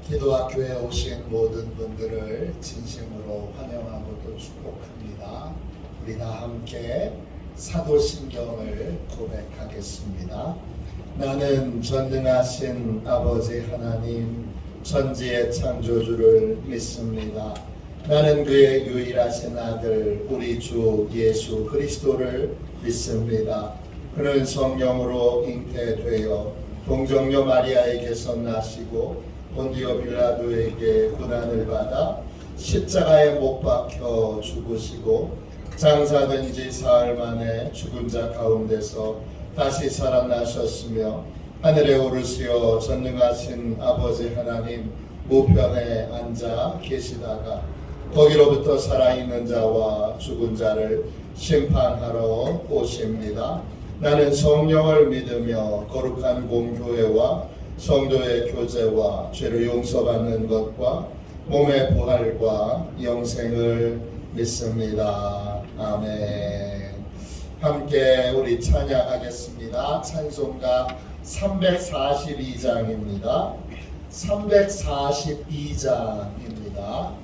기도학교에 오신 모든 분들을 진심으로 환영하고 또 축복합니다. 우리 다 함께 사도신경을 고백하겠습니다. 나는 전능하신 아버지 하나님 천지의 창조주를 믿습니다. 나는 그의 유일하신 아들 우리 주 예수 그리스도를 믿습니다. 그는 성령으로 잉태되어 동정녀 마리아에게서 나시고 본디오 빌라도에게 고난을 받아 십자가에 못 박혀 죽으시고 장사된 지 사흘 만에 죽은 자 가운데서 다시 살아나셨으며 하늘에 오르시어 전능하신 아버지 하나님 우편에 앉아 계시다가 거기로부터 살아있는 자와 죽은 자를 심판하러 오십니다. 나는 성령을 믿으며 거룩한 공교회와 성도의 교제와 죄를 용서받는 것과 몸의 부활과 영생을 믿습니다. 아멘. 함께 우리 찬양하겠습니다. 찬송가 342장입니다. 342장입니다.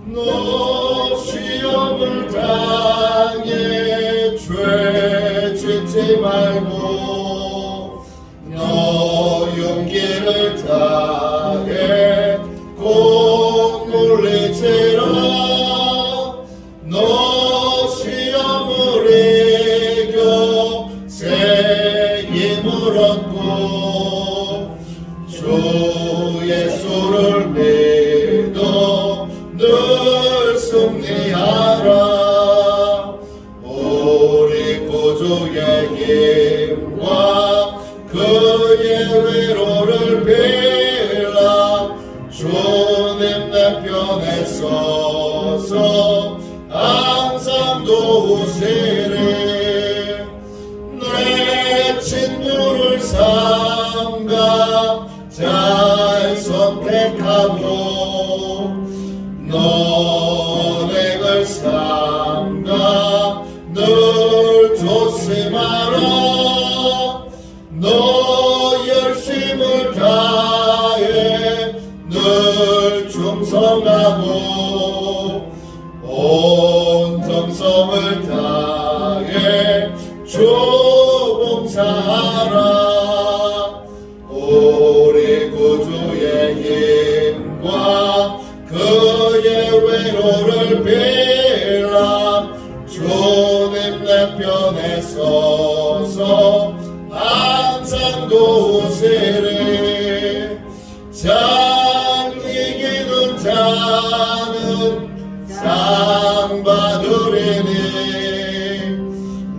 너 시험을 당해 죄 짓지 말고 너 용기를 다해 곧 물리치라. 너 시험을 이겨 새 힘을 얻고 주 예수를 믿어 늘 승리하라. 우리 구주의 힘과 그의 위로를 빌라. 주님 내 편에 서서 항상 도우시리. 내 친구를 삼가 잘 선택하고 너네를 삼가 늘 조심하라. 너 열심을 다해 늘 충성하고 온 정성을 다해 주 봉사하라. 우리 구주의 힘과 그의 위로를 빌라. 주님 내 편에 서서 항상 도우시리. 잘 이기는 자는 상 받으리니.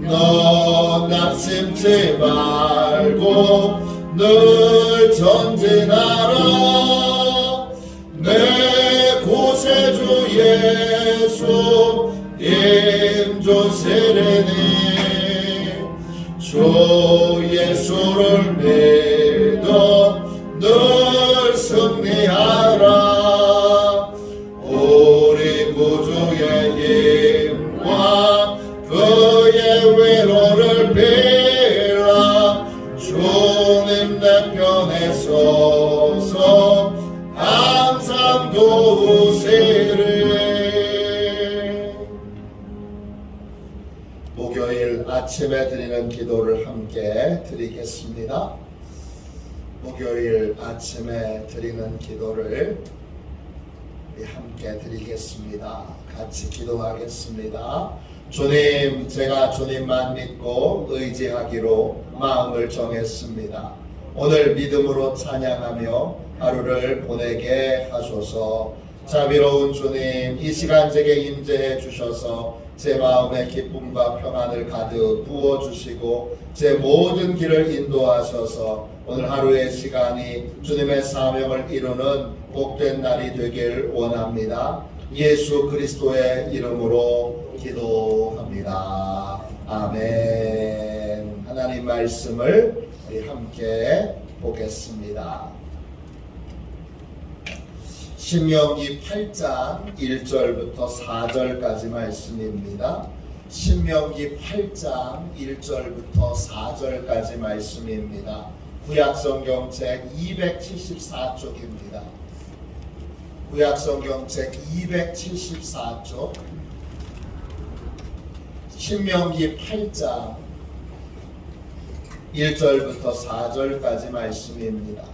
너 낙심치 말고 늘 전진하라. 내 구세주 예수 힘주시리니. 주 예수를 믿어 늘 승리하라. 우리 구주의 힘과 그의 위로를 빌라. 주님 내 편에 서서 항상 도우시리. 목요일 아침에 드리는 기도를 함께 드리겠습니다. 목요일 아침에 드리는 기도를 우리 함께 드리겠습니다. 같이 기도하겠습니다. 주님, 제가 주님만 믿고 의지하기로 마음을 정했습니다. 오늘 믿음으로 찬양하며 하루를 보내게 하소서. 자비로운 주님, 이 시간 제게 임재해 주셔서 제 마음에 기쁨과 평안을 가득 부어주시고 제 모든 길을 인도하셔서 오늘 하루의 시간이 주님의 사명을 이루는 복된 날이 되길 원합니다. 예수 그리스도의 이름으로 기도합니다. 아멘. 하나님 말씀을 우리 함께 보겠습니다. 신명기 8장 1절부터 4절까지 말씀입니다. 신명기 8장 1절부터 4절까지 말씀입니다. 구약성경책 274쪽입니다. 구약성경책 274쪽 신명기 8장 1절부터 4절까지 말씀입니다.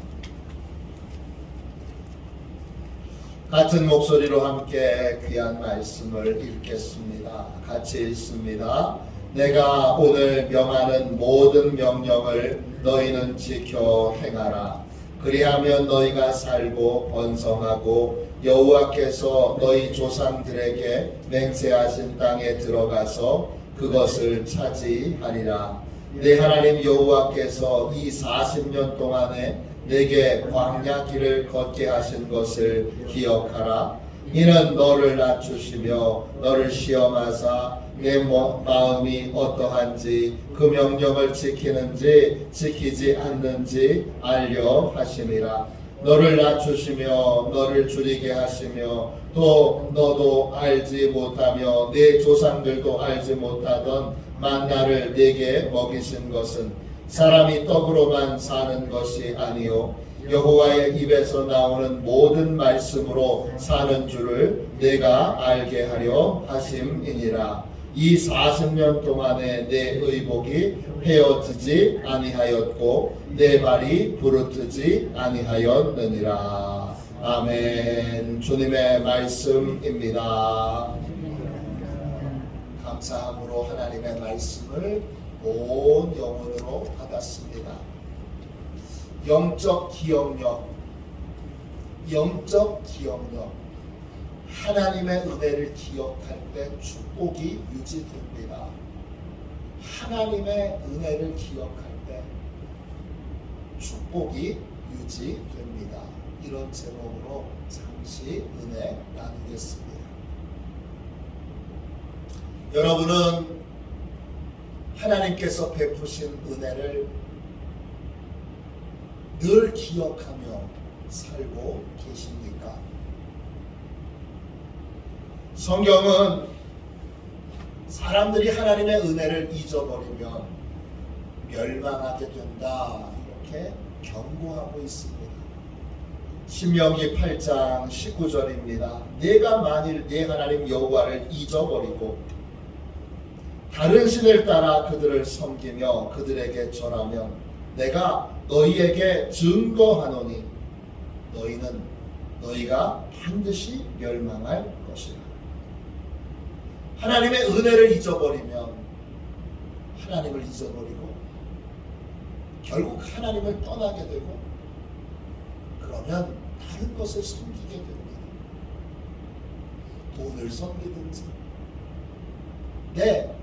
같은 목소리로 함께 귀한 말씀을 읽겠습니다. 같이 읽습니다. 내가 오늘 명하는 모든 명령을 너희는 지켜 행하라. 그리하면 너희가 살고 번성하고 여호와께서 너희 조상들에게 맹세하신 땅에 들어가서 그것을 차지하리라. 내 하나님 여호와께서 이 40년 동안에 내게 광야 길을 걷게 하신 것을 기억하라. 이는 너를 낮추시며 너를 시험하사 내 마음이 어떠한지 그 명령을 지키는지 지키지 않는지 알려 하심이라. 너를 낮추시며 너를 줄이게 하시며 또 너도 알지 못하며 내 조상들도 알지 못하던 만나를 내게 먹이신 것은 사람이 떡으로만 사는 것이 아니요 여호와의 입에서 나오는 모든 말씀으로 사는 줄을 내가 알게 하려 하심이니라. 이 40년 동안에 내 의복이 헤어지지 아니하였고 내 발이 부르트지 아니하였느니라. 아멘. 주님의 말씀입니다. 감사함으로 하나님의 말씀을 온 영혼으로 받았습니다. 영적 기억력, 하나님의 은혜를 기억할 때 축복이 유지됩니다. 하나님의 은혜를 기억할 때 축복이 유지됩니다. 이런 제목으로 잠시 은혜 나누겠습니다. 여러분은 하나님께서 베푸신 은혜를 늘 기억하며 살고 계십니까? 성경은 사람들이 하나님의 은혜를 잊어버리면 멸망하게 된다 이렇게 경고하고 있습니다. 신명기 8장 19절입니다. 내가 만일 내 하나님 여호와를 잊어버리고 다른 신을 따라 그들을 섬기며 그들에게 절하면 내가 너희에게 증거하노니 너희가 반드시 멸망할 것이라. 하나님의 은혜를 잊어버리면 하나님을 잊어버리고 결국 하나님을 떠나게 되고 그러면 다른 것을 섬기게 됩니다. 돈을 섬기든지 내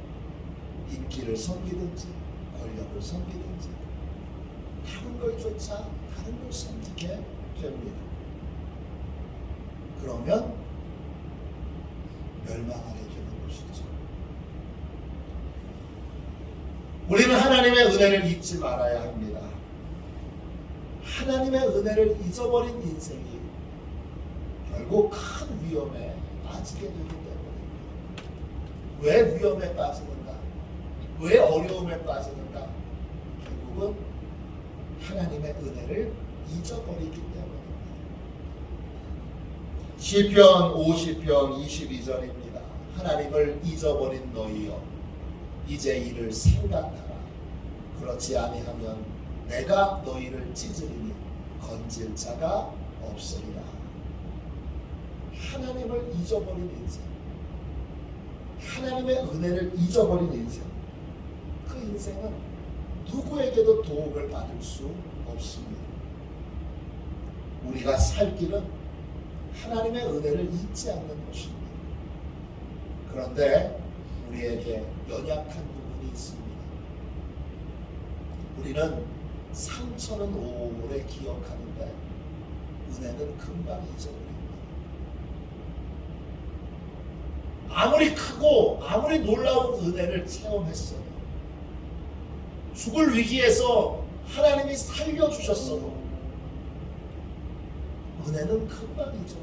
인기를 섬기든지 권력을 섬기든지 다른 걸 쫓아 다른 걸 섬기게 됩니다. 그러면 멸망하게 되는 것이죠. 우리는 하나님의 은혜를 잊지 말아야 합니다. 하나님의 은혜를 잊어버린 인생이 결국 큰 위험에 빠지게 되기 때문입니다. 왜 위험에 빠지는가? 왜 어려움에 빠지는가? 결국은 하나님의 은혜를 잊어버리기 때문입니다. 시편 50편 22절입니다. 하나님을 잊어버린 너희여 이제 이를 생각하라. 그렇지 아니하면 내가 너희를 찢으리니 건질 자가 없으리라. 하나님을 잊어버린 인생, 하나님의 은혜를 잊어버린 인생, 그 인생은 누구에게도 도움을 받을 수 없습니다. 우리가 살 길은 하나님의 은혜를 잊지 않는 것입니다. 그런데 우리에게 연약한 부분이 있습니다. 우리는 상처는 오래 기억하는데 은혜는 금방 잊어버립니다. 아무리 크고 아무리 놀라운 은혜를 체험했어도 죽을 위기에서 하나님이 살려주셨어도 은혜는 금방이죠.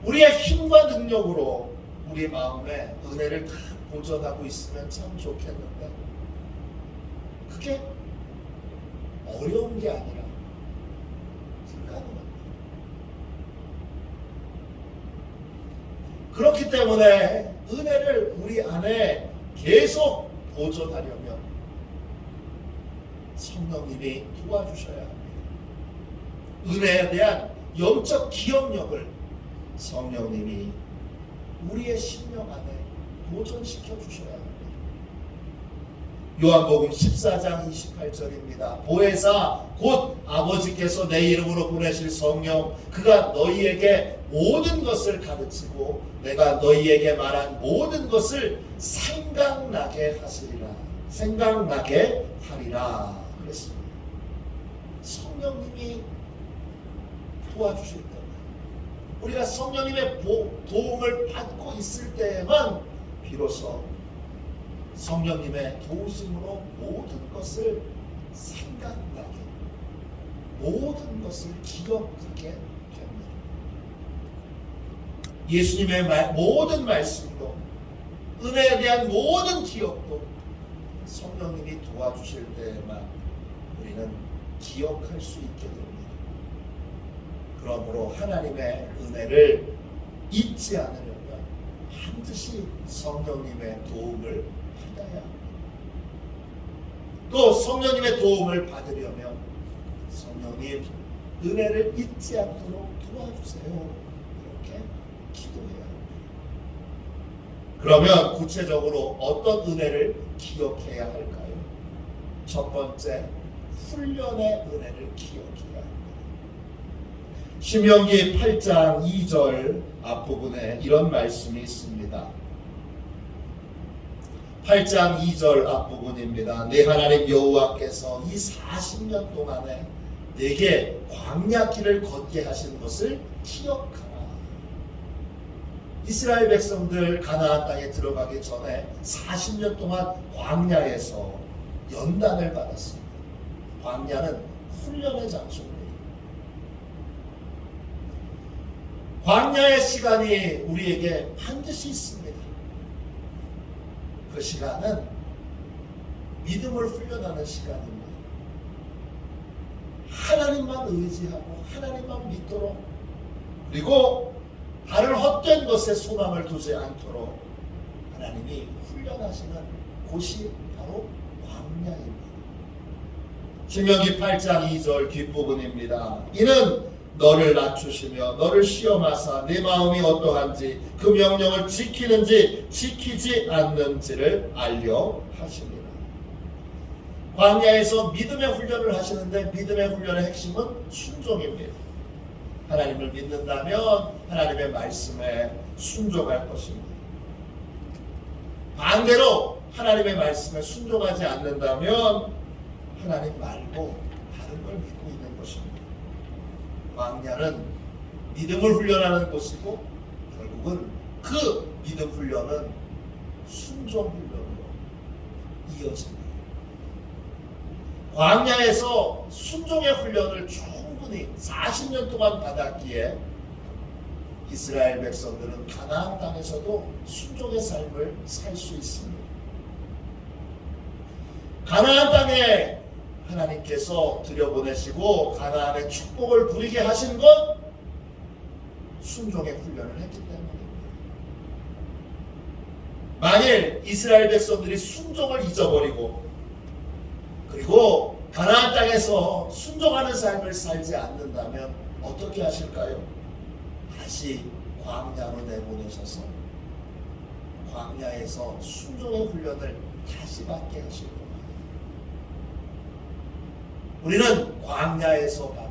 우리의 힘과 능력으로 우리 마음에 은혜를 다 보존하고 있으면 참 좋겠는데 그게 어려운 게 아니라 불가능합니다. 그렇기 때문에 은혜를 우리 안에 계속 보존하려면 성령님이 도와주셔야 합니다. 은혜에 대한 영적 기억력을 성령님이 우리의 심령 안에 보존시켜 주셔야 합니다. 요한복음 14장 28절입니다. 보혜사 곧 아버지께서 내 이름으로 보내실 성령 그가 너희에게 모든 것을 가르치고 내가 너희에게 말한 모든 것을 생각나게 하시리라. 생각나게 하리라 그랬습니다. 성령님이 도와주실 때 우리가 성령님의 도움을 받고 있을 때에만 비로소 성령님의 도우심으로 모든 것을 생각나게 모든 것을 기억하게 됩니다. 예수님의 모든 말씀도 은혜에 대한 모든 기억도 성령님이 도와주실 때에만 우리는 기억할 수 있게 됩니다. 그러므로 하나님의 은혜를 잊지 않으려면 반드시 성령님의 도움을 받아야 합니다. 또 성령님의 도움을 받으려면 성령님 은혜를 잊지 않도록 도와주세요. 이렇게 기도해야 합니다. 그러면 구체적으로 어떤 은혜를 기억해야 할까요? 첫 번째, 훈련의 은혜를 기억해야 합니다. 신명기 8장 2절 앞부분에 이런 말씀이 있습니다. 8장 2절 앞부분입니다. 내 하나님 여호와께서 이 40년 동안에 내게 광야길을 걷게 하신 것을 기억하라. 이스라엘 백성들 가나안 땅에 들어가기 전에 40년 동안 광야에서 연단을 받았습니다. 광야는 훈련의 장소입니다. 광야의 시간이 우리에게 반드시 있습니다. 그 시간은 믿음을 훈련하는 시간입니다. 하나님만 의지하고 하나님만 믿도록 그리고 다른 헛된 것에 소망을 두지 않도록 하나님이 훈련하시는 곳이 바로 광야입니다. 신명기 8장 2절 뒷부분입니다. 이는 너를 낮추시며 너를 시험하사 내 마음이 어떠한지 그 명령을 지키는지 지키지 않는지를 알려 하십니다. 광야에서 믿음의 훈련을 하시는데 믿음의 훈련의 핵심은 순종입니다. 하나님을 믿는다면 하나님의 말씀에 순종할 것입니다. 반대로 하나님의 말씀에 순종하지 않는다면 하나님 말고 다른 걸 믿고 있는 것입니다. 광야는 믿음을 훈련하는 곳이고 결국은 그 믿음 훈련은 순종 훈련으로 이어집니다. 광야에서 순종의 훈련을 충분히 40년 동안 받았기에 이스라엘 백성들은 가나안 땅에서도 순종의 삶을 살 수 있습니다. 가나안 땅에 하나님께서 들여보내시고 가나안의 축복을 누리게 하신 것 순종의 훈련을 했기 때문입니다. 만일 이스라엘 백성들이 순종을 잊어버리고 그리고 가나안 땅에서 순종하는 삶을 살지 않는다면 어떻게 하실까요? 다시 광야로 내보내셔서 광야에서 순종의 훈련을 다시 받게 하실 겁니다. 우리는 광야에서 받은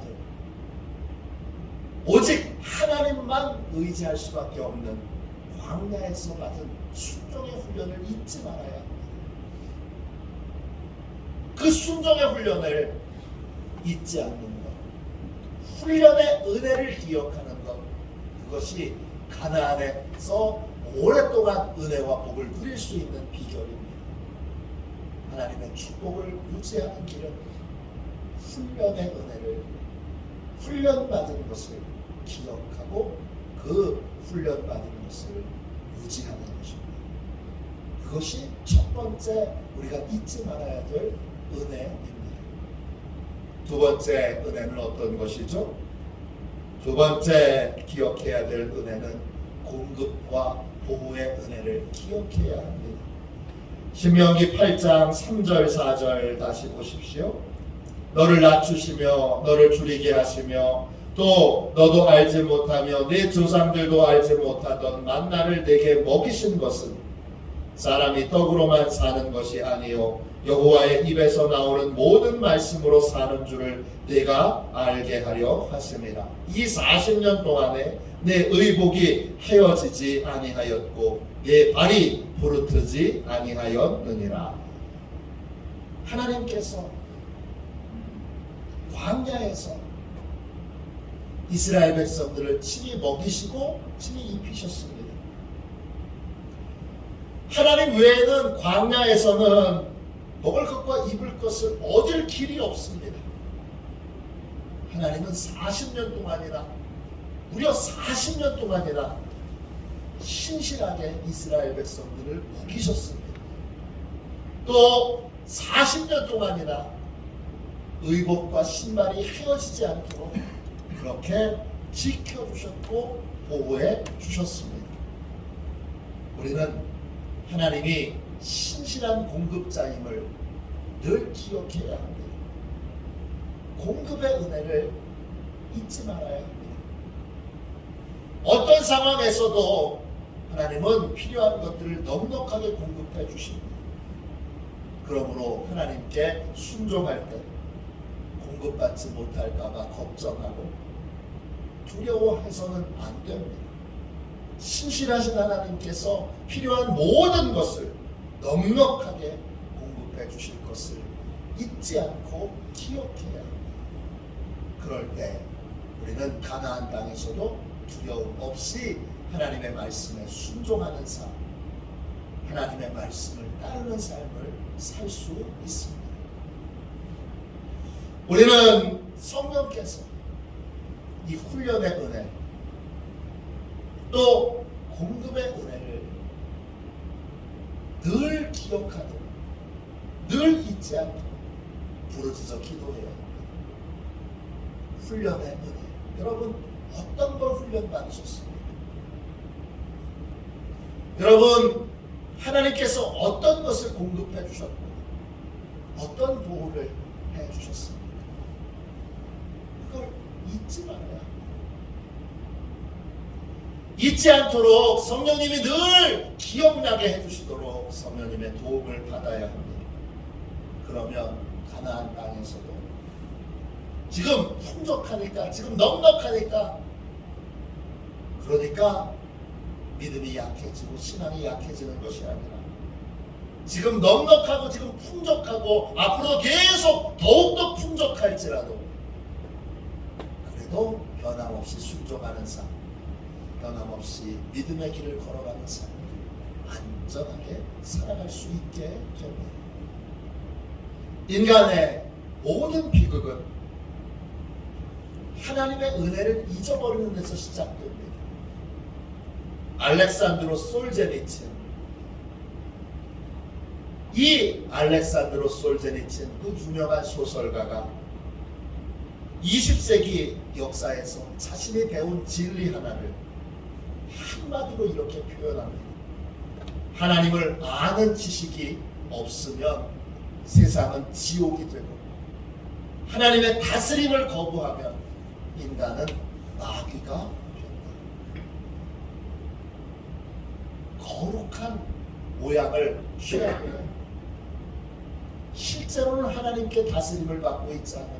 오직 하나님만 의지할 수밖에 없는 광야에서 받은 순종의 훈련을 잊지 말아야 합니다. 그 순종의 훈련을 잊지 않는 것, 훈련의 은혜를 기억하는 것, 그것이 가나안에서 오랫동안 은혜와 복을 누릴 수 있는 비결입니다. 하나님의 축복을 유지하는 길은 훈련의 은혜를, 훈련받은 것을 기억하고 그 훈련받은 것을 유지하는 것입니다. 그것이 첫 번째 우리가 잊지 말아야 될 은혜입니다. 두 번째 은혜는 어떤 것이죠? 두 번째 기억해야 될 은혜는 공급과 보호의 은혜를 기억해야 합니다. 신명기 8장 3절 4절 다시 보십시오. 너를 낮추시며 너를 줄이게 하시며 또 너도 알지 못하며 네 조상들도 알지 못하던 만나를 내게 먹이신 것은 사람이 떡으로만 사는 것이 아니요 여호와의 입에서 나오는 모든 말씀으로 사는 줄을 내가 알게 하려 하심이라. 이 40년 동안에 내 의복이 헤어지지 아니하였고 내 발이 부르트지 아니하였느니라. 하나님께서 광야에서 이스라엘 백성들을 친히 먹이시고 친히 입히셨습니다. 하나님 외에는 광야에서는 먹을 것과 입을 것을 얻을 길이 없습니다. 하나님은 40년 동안이나 무려 40년 동안이나 신실하게 이스라엘 백성들을 먹이셨습니다. 또 40년 동안이나 의복과 신발이 헤어지지 않도록 그렇게 지켜주셨고 보호해 주셨습니다. 우리는 하나님이 신실한 공급자임을 늘 기억해야 합니다. 공급의 은혜를 잊지 말아야 합니다. 어떤 상황에서도 하나님은 필요한 것들을 넉넉하게 공급해 주십니다. 그러므로 하나님께 순종할 때 공급받지 못할까 봐 걱정하고 두려워해서는 안 됩니다. 신실하신 하나님께서 필요한 모든 것을 넉넉하게 공급해 주실 것을 잊지 않고 기억해야 합니다. 그럴 때 우리는 가나안 땅에서도 두려움 없이 하나님의 말씀에 순종하는 삶, 하나님의 말씀을 따르는 삶을 살 수 있습니다. 우리는 성령께서 이 훈련의 은혜 또 공급의 은혜를 늘 기억하도록 늘 잊지 않도록 부르짖어 기도해야 합니다. 훈련의 은혜. 여러분 어떤 걸 훈련 받으셨습니까? 여러분 하나님께서 어떤 것을 공급해 주셨고 어떤 보호를 해 주셨습니까? 그걸 잊지 말아야 합니다. 잊지 않도록 성령님이 늘 기억나게 해주시도록 성령님의 도움을 받아야 합니다. 그러면 가나안 땅에서도 지금 풍족하니까 지금 넉넉하니까 그러니까 믿음이 약해지고 신앙이 약해지는 것이 아니라 지금 넉넉하고 지금 풍족하고 앞으로 계속 더욱더 풍족할지라도 그래도 변함없이 순종하는 삶, 변함없이 믿음의 길을 걸어가는 삶을 안전하게 살아갈 수 있게 됩니다. 인간의 모든 비극은 하나님의 은혜를 잊어버리는 데서 시작됩니다. 알렉산드로 솔제니친, 이 알렉산드로 솔제니친 그 유명한 소설가가 20세기 역사에서 자신이 배운 진리 하나를 한마디로 이렇게 표현합니다. 하나님을 아는 지식이 없으면 세상은 지옥이 되고 하나님의 다스림을 거부하면 인간은 마귀가 된다. 거룩한 모양을 취해야 해요. 실제로는 하나님께 다스림을 받고 있지 않으면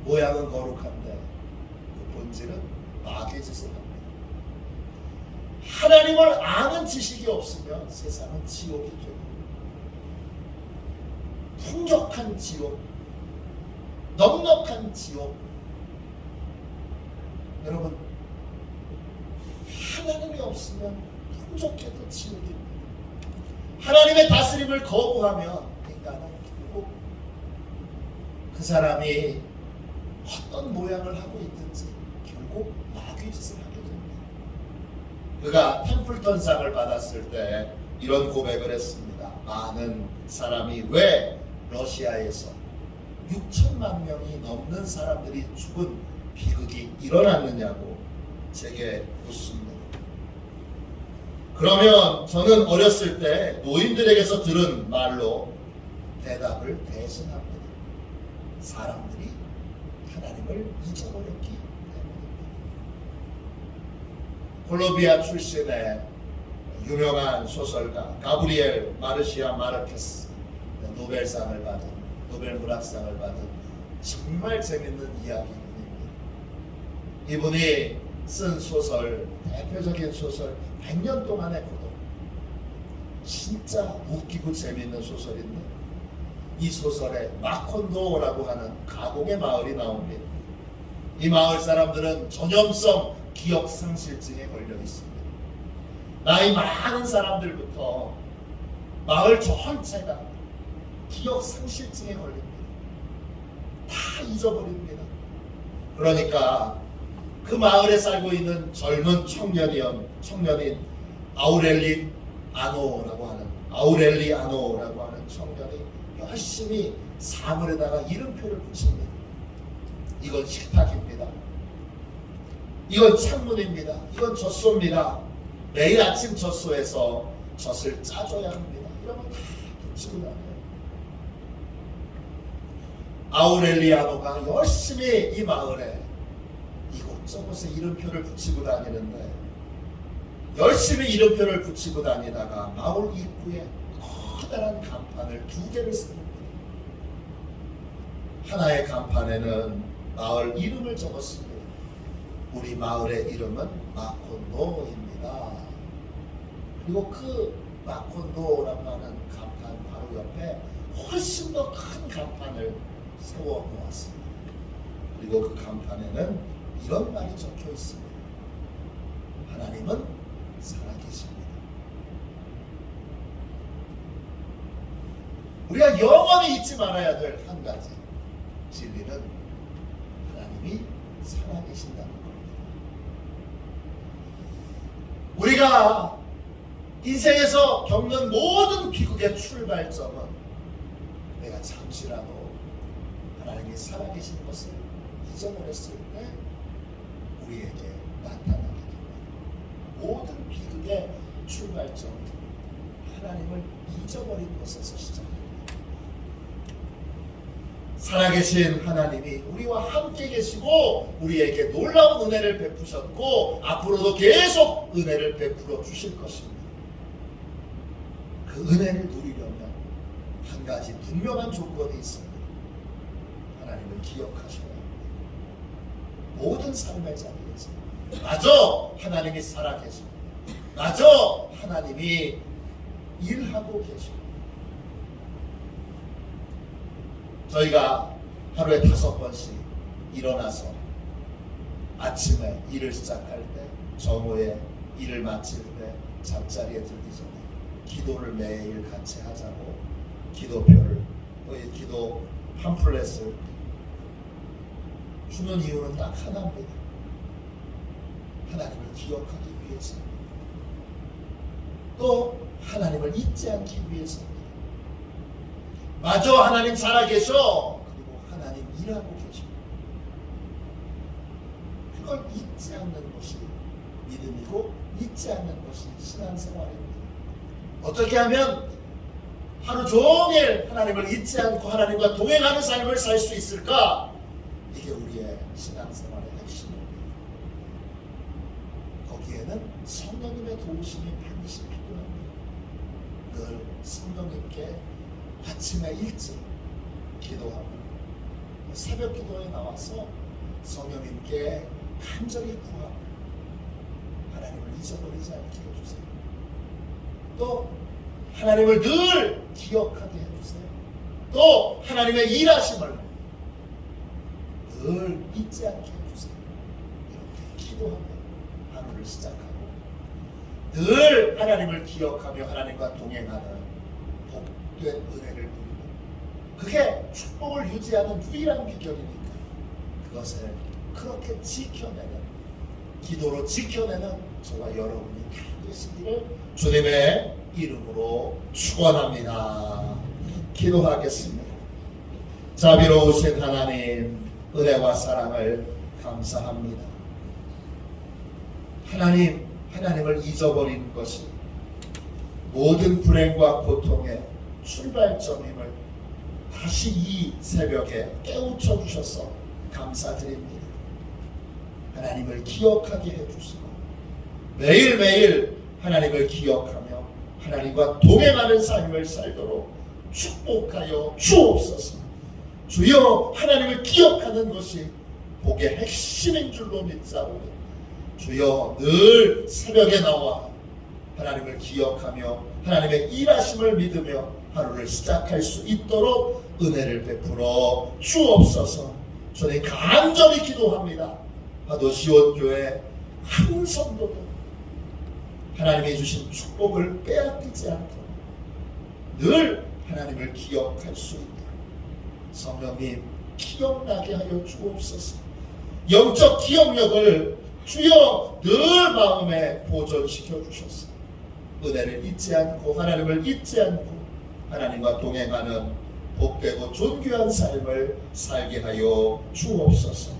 모양은 거룩한데 그 본질은 마귀의 짓을 합니다. 하나님을 아는 지식이 없으면 세상은 지옥이 되고 풍족한 지옥, 넉넉한 지옥. 여러분 하나님이 없으면 풍족해도 지옥입니다. 하나님의 다스림을 거부하면 인간은 결국 그 사람이 어떤 모양을 하고 있든지 결국 마귀 짓을 하게 됩니다. 그가 템플턴상을 받았을 때 이런 고백을 했습니다. 많은 사람이 왜 러시아에서 6천만 명이 넘는 사람들이 죽은 비극이 일어났느냐고 제게 묻습니다. 그러면 저는 어렸을 때 노인들에게서 들은 말로 대답을 대신합니다. 사람들이 하나님을 잊어버렸기 때문입니다. 콜롬비아 출신의 유명한 소설가 가브리엘 마르시아 마르케스, 노벨상을 받은, 노벨 문학상을 받은 정말 재밌는 이야기입니다. 이분이 쓴 소설, 대표적인 소설 100년 동안의 고독, 진짜 웃기고 재밌는 소설인데 이 소설에 마콘도라고 하는 가공의 마을이 나옵니다. 이 마을 사람들은 전염성 기억상실증에 걸려 있습니다. 나이 많은 사람들부터 마을 전체가 기억상실증에 걸립니다. 다 잊어버립니다. 그러니까 그 마을에 살고 있는 젊은 청년인 아우렐리 아노라고 하는 청년이 열심히 사물에다가 이름표를 붙입니다. 이건 식탁입니다. 이건 창문입니다. 이건 젖소입니다. 매일 아침 젖소에서 젖을 짜줘야 합니다. 이런 거 다 붙이고 다녀요. 아우렐리아노가 열심히 이 마을에 이곳저곳에 이름표를 붙이고 다니는데 열심히 이름표를 붙이고 다니다가 마을 입구에 커다란 간판을 2개를 세웁니다. 하나의 간판에는 마을 이름을 적었습니다. 우리 마을의 이름은 마콘도입니다. 그리고 그 마콘도라고 하는 간판 바로 옆에 훨씬 더 큰 간판을 세워 놓았습니다. 그리고 그 간판에는 이런 말이 적혀 있습니다. 하나님은 살아계십니다. 우리가 영원히 잊지 말아야 될 한 가지 진리는 하나님이 살아계신다는 겁니다. 우리가 인생에서 겪는 모든 비극의 출발점은 내가 잠시라도 하나님이 살아계신 것을 잊어버렸을 때 우리에게 나타나게 됩니다. 모든 비극의 출발점 하나님을 잊어버린 것에서 시작합니다. 살아계신 하나님이 우리와 함께 계시고 우리에게 놀라운 은혜를 베푸셨고 앞으로도 계속 은혜를 베풀어 주실 것입니다. 그 은혜를 누리려면 한 가지 분명한 조건이 있습니다. 하나님을 기억하셔야 합니다. 모든 삶의 자리에서 마저 하나님이 살아계시고 마저 하나님이 일하고 계시고 저희가 하루에 5번씩 일어나서 아침에 일을 시작할 때 정오에 일을 마칠 때 잠자리에 들기 전에 기도를 매일 같이 하자고 기도표를 또 이 기도 팜플렛을 주는 이유는 딱 하나입니다. 하나님을 기억하기 위해서입니다. 또 하나님을 잊지 않기 위해서입니다. 마저 하나님 살아계셔 그리고 하나님 일하고 계셔. 그걸 잊지 않는 것이 믿음이고 잊지 않는 것이 신앙생활입니다. 어떻게 하면 하루 종일 하나님을 잊지 않고 하나님과 동행하는 삶을 살 수 있을까? 이게 우리의 신앙생활의 핵심입니다. 거기에는 성령님의 도우심이 반드시 필요합니다. 늘 성령님께 아침에 일찍 기도하고 새벽 기도에 나와서 성령님께 간절히 구하고 하나님을 잊어버리지 않게 해주세요. 또 하나님을 늘 기억하게 해주세요. 또 하나님의 일하심을 늘 잊지 않게 해주세요. 이렇게 기도하며 하루를 시작하고 늘 하나님을 기억하며 하나님과 동행하는 복된 은혜를 누리는, 그게 축복을 유지하는 유일한 비결이니까 그것을 그렇게 지켜내는, 기도로 지켜내는 저와 여러분이 다 되시기를 주님의 이름으로 축원합니다. 기도하겠습니다. 자비로우신 하나님, 은혜와 사랑을 감사합니다. 하나님을 잊어버린 것이 모든 불행과 고통의 출발점임을 다시 이 새벽에 깨우쳐 주셔서 감사드립니다. 하나님을 기억하게 해주시고 매일매일 하나님을 기억하며 하나님과 동행하는 삶을 살도록 축복하여 주옵소서. 주여, 하나님을 기억하는 것이 복의 핵심인 줄로 믿사오니 주여, 늘 새벽에 나와 하나님을 기억하며 하나님의 일하심을 믿으며 하루를 시작할 수 있도록 은혜를 베풀어 주옵소서. 저는 간절히 기도합니다. 하도시온교회 한 성도도 하나님이 주신 축복을 빼앗기지 않도록 늘 하나님을 기억할 수 있도록 성령님 기억나게 하여 주옵소서. 영적 기억력을 주여 늘 마음에 보존시켜 주셔서 은혜를 잊지 않고 하나님을 잊지 않고 하나님과 동행하는 복되고 존귀한 삶을 살게 하여 주옵소서.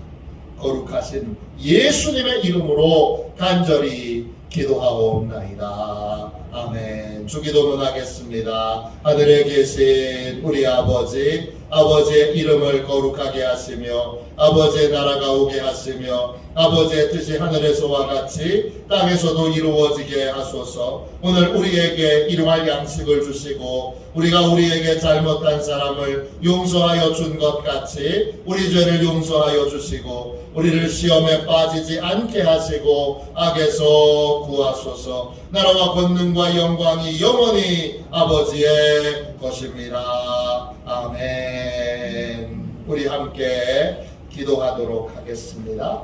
거룩하신 예수님의 이름으로 간절히 기도하옵나이다. 아멘. 주기도문 하겠습니다. 하늘에 계신 우리 아버지의 이름을 거룩하게 하시며 아버지의 나라가 오게 하시며 아버지의 뜻이 하늘에서와 같이 땅에서도 이루어지게 하소서. 오늘 우리에게 일용할 양식을 주시고 우리가 우리에게 잘못한 사람을 용서하여 준 것 같이 우리 죄를 용서하여 주시고 우리를 시험에 빠지지 않게 하시고 악에서 구하소서. 나라와 권능과 영광이 영원히 아버지의 것입니다. 아멘. 우리 함께 기도하도록 하겠습니다.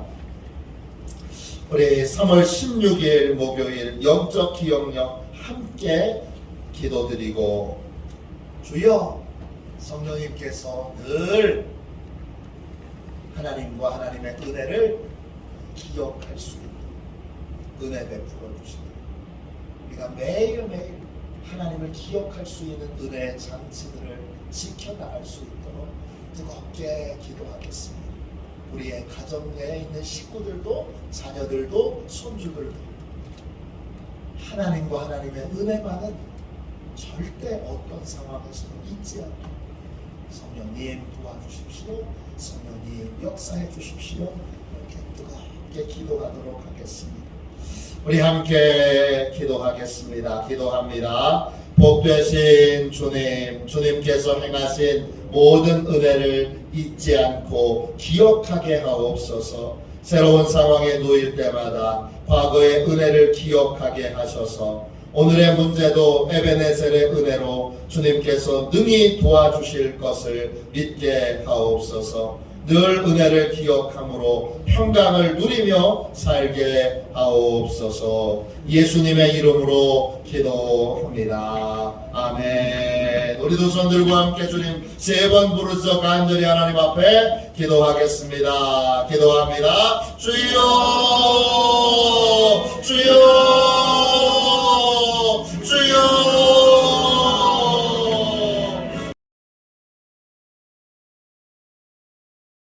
우리 3월 16일 목요일 영적 기억력 함께 기도드리고, 주여, 성령님께서 늘 하나님과 하나님의 은혜를 기억할 수 있도록 은혜 베풀어 주시고 우리가 매일매일 하나님을 기억할 수 있는 은혜의 장치들을 지켜나갈 수 있도록 뜨겁게 기도하겠습니다. 우리의 가정 내에 있는 식구들도 자녀들도 손주들도 하나님과 하나님의 은혜만은 절대 어떤 상황에서도 잊지 않고 성령님 도와주십시오. 성령님 역사해 주십시오. 이렇게 뜨겁게 기도하도록 하겠습니다. 우리 함께 기도하겠습니다. 기도합니다. 복되신 주님께서 행하신 모든 은혜를 잊지 않고 기억하게 하옵소서. 새로운 상황에 놓일 때마다 과거의 은혜를 기억하게 하셔서 오늘의 문제도 에베네셀의 은혜로 주님께서 능히 도와주실 것을 믿게 하옵소서. 늘 은혜를 기억함으로 평강을 누리며 살게 하옵소서. 예수님의 이름으로 기도합니다. 아멘. 우리도 손 들고 함께 주님 3번 부르짖어 간절히 하나님 앞에 기도하겠습니다. 기도합니다. 주여, 주여.